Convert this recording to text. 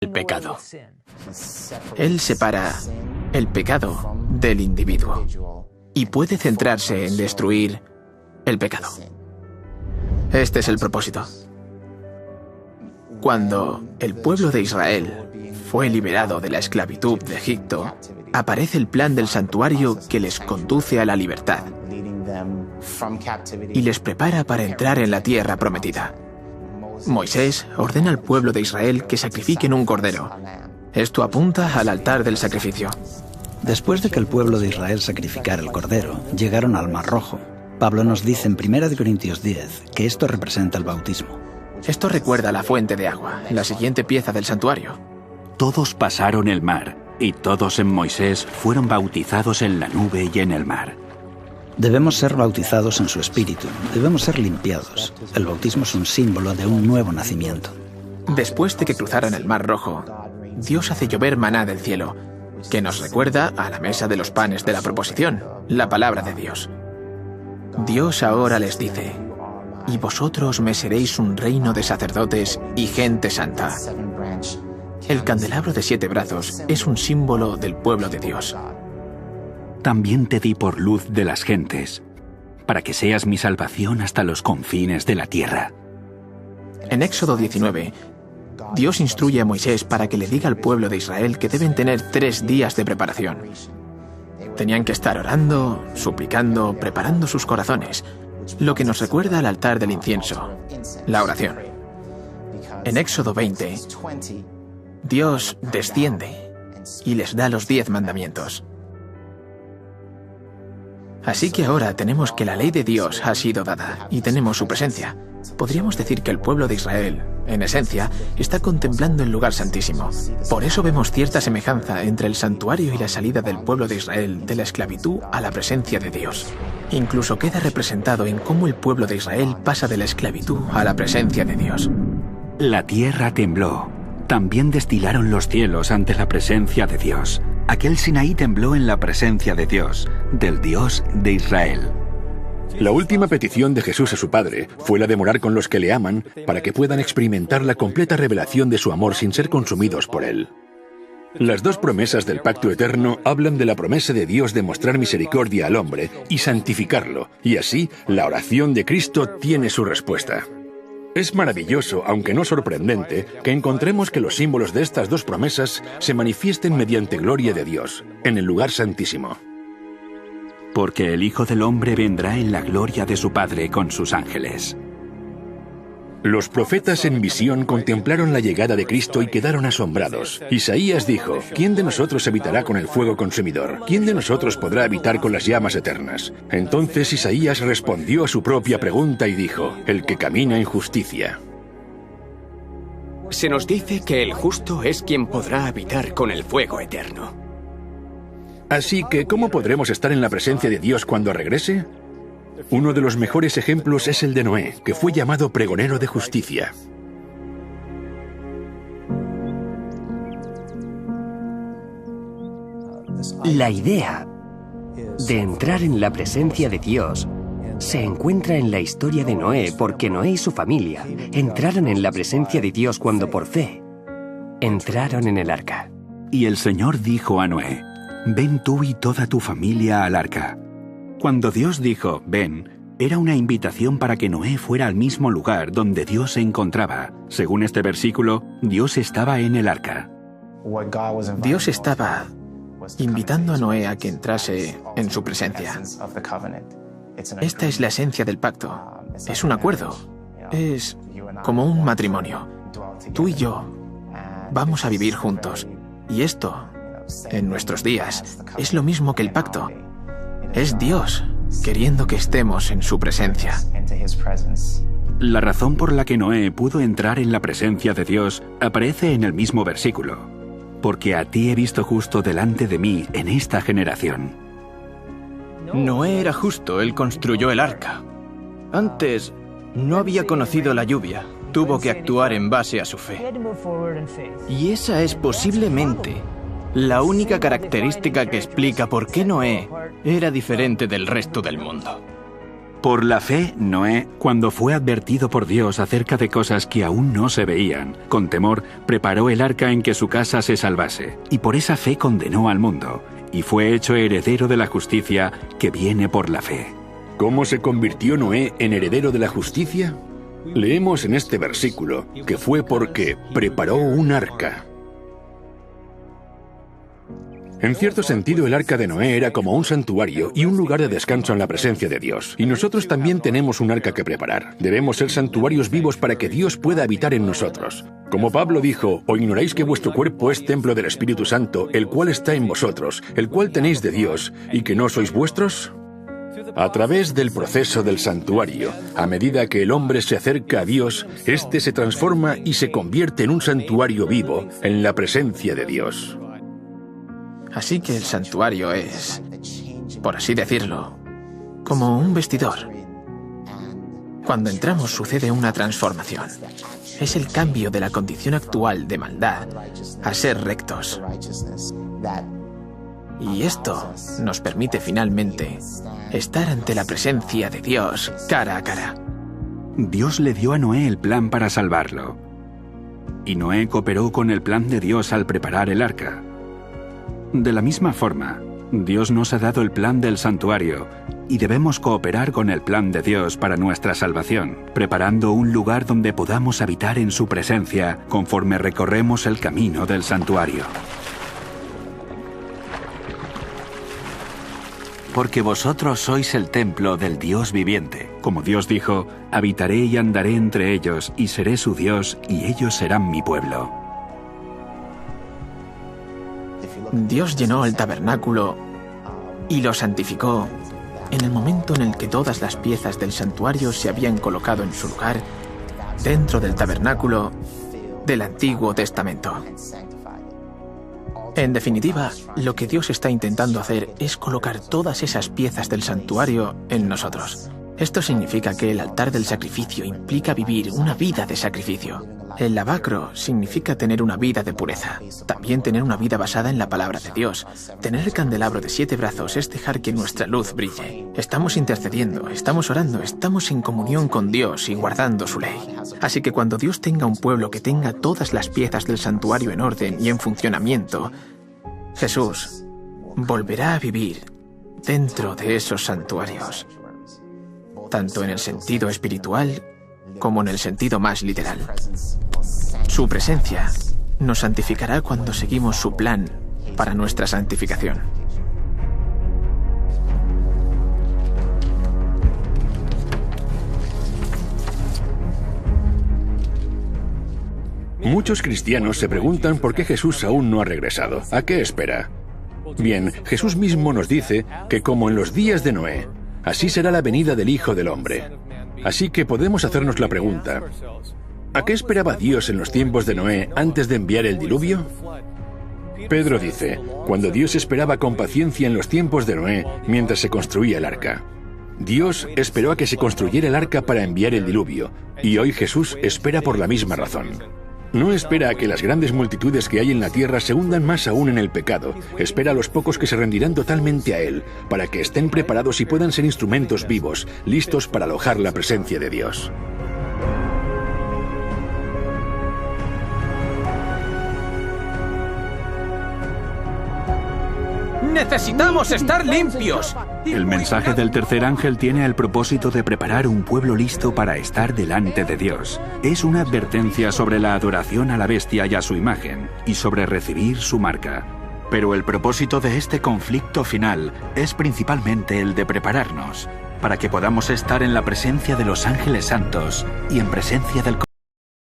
el pecado. Él separa el pecado del individuo y puede centrarse en destruir el pecado. Este es el propósito. Cuando el pueblo de Israel fue liberado de la esclavitud de Egipto, aparece el plan del santuario que les conduce a la libertad y les prepara para entrar en la tierra prometida. Moisés ordena al pueblo de Israel que sacrifiquen un cordero. Esto apunta al altar del sacrificio. Después de que el pueblo de Israel sacrificara el cordero, llegaron al Mar Rojo. Pablo nos dice en 1 Corintios 10 que esto representa el bautismo. Esto recuerda la fuente de agua, la siguiente pieza del santuario. Todos pasaron el mar, y todos en Moisés fueron bautizados en la nube y en el mar. Debemos ser bautizados en su espíritu, debemos ser limpiados. El bautismo es un símbolo de un nuevo nacimiento. Después de que cruzaran el Mar Rojo, Dios hace llover maná del cielo, que nos recuerda a la mesa de los panes de la proposición, la palabra de Dios. Dios ahora les dice: y vosotros me seréis un reino de sacerdotes y gente santa. El candelabro de 7 brazos es un símbolo del pueblo de Dios. También te di por luz de las gentes, para que seas mi salvación hasta los confines de la tierra. En Éxodo 19, Dios instruye a Moisés para que le diga al pueblo de Israel que deben tener 3 días de preparación. Tenían que estar orando, suplicando, preparando sus corazones, lo que nos recuerda al altar del incienso, la oración. En Éxodo 20, Dios desciende y les da los 10 mandamientos. Así que ahora tenemos que la ley de Dios ha sido dada y tenemos su presencia. Podríamos decir que el pueblo de Israel, en esencia, está contemplando el lugar santísimo. Por eso vemos cierta semejanza entre el santuario y la salida del pueblo de Israel de la esclavitud a la presencia de Dios. Incluso queda representado en cómo el pueblo de Israel pasa de la esclavitud a la presencia de Dios. La tierra tembló. También destilaron los cielos ante la presencia de Dios. Aquel Sinaí tembló en la presencia de Dios, del Dios de Israel. La última petición de Jesús a su Padre fue la de morar con los que le aman para que puedan experimentar la completa revelación de su amor sin ser consumidos por él. Las 2 promesas del pacto eterno hablan de la promesa de Dios de mostrar misericordia al hombre y santificarlo, y así la oración de Cristo tiene su respuesta. Es maravilloso, aunque no sorprendente, que encontremos que los símbolos de estas 2 promesas se manifiesten mediante gloria de Dios, en el lugar santísimo. Porque el Hijo del Hombre vendrá en la gloria de su Padre con sus ángeles. Los profetas en visión contemplaron la llegada de Cristo y quedaron asombrados. Isaías dijo: ¿quién de nosotros habitará con el fuego consumidor? ¿Quién de nosotros podrá habitar con las llamas eternas? Entonces Isaías respondió a su propia pregunta y dijo: el que camina en justicia. Se nos dice que el justo es quien podrá habitar con el fuego eterno. Así que, ¿cómo podremos estar en la presencia de Dios cuando regrese? Uno de los mejores ejemplos es el de Noé, que fue llamado pregonero de justicia. La idea de entrar en la presencia de Dios se encuentra en la historia de Noé, porque Noé y su familia entraron en la presencia de Dios cuando por fe entraron en el arca. Y el Señor dijo a Noé: ven tú y toda tu familia al arca. Cuando Dios dijo ven, era una invitación para que Noé fuera al mismo lugar donde Dios se encontraba. Según este versículo, Dios estaba en el arca. Dios estaba invitando a Noé a que entrase en su presencia. Esta es la esencia del pacto. Es un acuerdo. Es como un matrimonio. Tú y yo vamos a vivir juntos. Y esto, en nuestros días, es lo mismo que el pacto. Es Dios queriendo que estemos en su presencia. La razón por la que Noé pudo entrar en la presencia de Dios aparece en el mismo versículo. Porque a ti he visto justo delante de mí en esta generación. Noé era justo, él construyó el arca. Antes no había conocido la lluvia, tuvo que actuar en base a su fe. Y esa es posiblemente la única característica que explica por qué Noé era diferente del resto del mundo. Por la fe, Noé, cuando fue advertido por Dios acerca de cosas que aún no se veían, con temor preparó el arca en que su casa se salvase, y por esa fe condenó al mundo, y fue hecho heredero de la justicia que viene por la fe. ¿Cómo se convirtió Noé en heredero de la justicia? Leemos en este versículo que fue porque preparó un arca. En cierto sentido, el arca de Noé era como un santuario y un lugar de descanso en la presencia de Dios. Y nosotros también tenemos un arca que preparar. Debemos ser santuarios vivos para que Dios pueda habitar en nosotros. Como Pablo dijo, ¿o ignoráis que vuestro cuerpo es templo del Espíritu Santo, el cual está en vosotros, el cual tenéis de Dios, y que no sois vuestros? A través del proceso del santuario, a medida que el hombre se acerca a Dios, éste se transforma y se convierte en un santuario vivo en la presencia de Dios. Así que el santuario es, por así decirlo, como un vestidor. Cuando entramos sucede una transformación. Es el cambio de la condición actual de maldad a ser rectos. Y esto nos permite finalmente estar ante la presencia de Dios cara a cara. Dios le dio a Noé el plan para salvarlo. Y Noé cooperó con el plan de Dios al preparar el arca. De la misma forma, Dios nos ha dado el plan del santuario y debemos cooperar con el plan de Dios para nuestra salvación, preparando un lugar donde podamos habitar en su presencia conforme recorremos el camino del santuario. Porque vosotros sois el templo del Dios viviente. Como Dios dijo, habitaré y andaré entre ellos y seré su Dios y ellos serán mi pueblo. Dios llenó el tabernáculo y lo santificó en el momento en el que todas las piezas del santuario se habían colocado en su lugar dentro del tabernáculo del Antiguo Testamento. En definitiva, lo que Dios está intentando hacer es colocar todas esas piezas del santuario en nosotros. Esto significa que el altar del sacrificio implica vivir una vida de sacrificio. El lavacro significa tener una vida de pureza. También tener una vida basada en la palabra de Dios. Tener el candelabro de 7 brazos es dejar que nuestra luz brille. Estamos intercediendo, estamos orando, estamos en comunión con Dios y guardando su ley. Así que cuando Dios tenga un pueblo que tenga todas las piezas del santuario en orden y en funcionamiento, Jesús volverá a vivir dentro de esos santuarios, tanto en el sentido espiritual como en el sentido más literal. Su presencia nos santificará cuando seguimos su plan para nuestra santificación. Muchos cristianos se preguntan por qué Jesús aún no ha regresado. ¿A qué espera? Bien, Jesús mismo nos dice que como en los días de Noé, así será la venida del Hijo del Hombre. Así que podemos hacernos la pregunta, ¿a qué esperaba Dios en los tiempos de Noé antes de enviar el diluvio? Pedro dice, cuando Dios esperaba con paciencia en los tiempos de Noé mientras se construía el arca. Dios esperó a que se construyera el arca para enviar el diluvio, y hoy Jesús espera por la misma razón. No espera a que las grandes multitudes que hay en la tierra se hundan más aún en el pecado. Espera a los pocos que se rendirán totalmente a Él, para que estén preparados y puedan ser instrumentos vivos, listos para alojar la presencia de Dios. ¡Necesitamos estar limpios! El mensaje del tercer ángel tiene el propósito de preparar un pueblo listo para estar delante de Dios. Es una advertencia sobre la adoración a la bestia y a su imagen, y sobre recibir su marca. Pero el propósito de este conflicto final es principalmente el de prepararnos, para que podamos estar en la presencia de los ángeles santos y en presencia del